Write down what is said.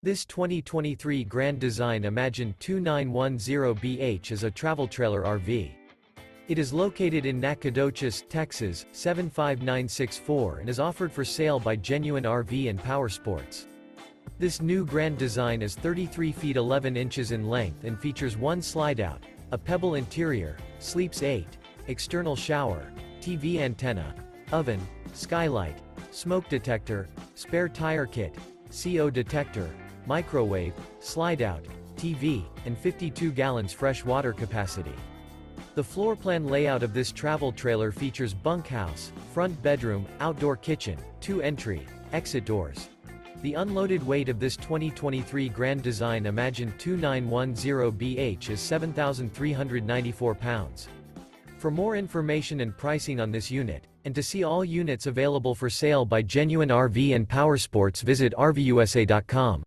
This 2023 Grand Design Imagine 2910BH is a travel trailer RV. It is located in Nacogdoches, Texas, 75964 and is offered for sale by Genuine RV and Powersports. This new Grand Design is 33 feet 11 inches in length and features one slide-out, a Pebble interior, sleeps 8, external shower, TV antenna, oven, skylight, smoke detector, spare tire kit, CO detector, microwave, slide-out, TV, and 52 gallons fresh water capacity. The floor plan layout of this travel trailer features bunkhouse, front bedroom, outdoor kitchen, 2 entry, exit doors. The unloaded weight of this 2023 Grand Design Imagine 2910BH is 7,394 pounds. For more information and pricing on this unit, and to see all units available for sale by Genuine RV and Powersports, visit RVUSA.com.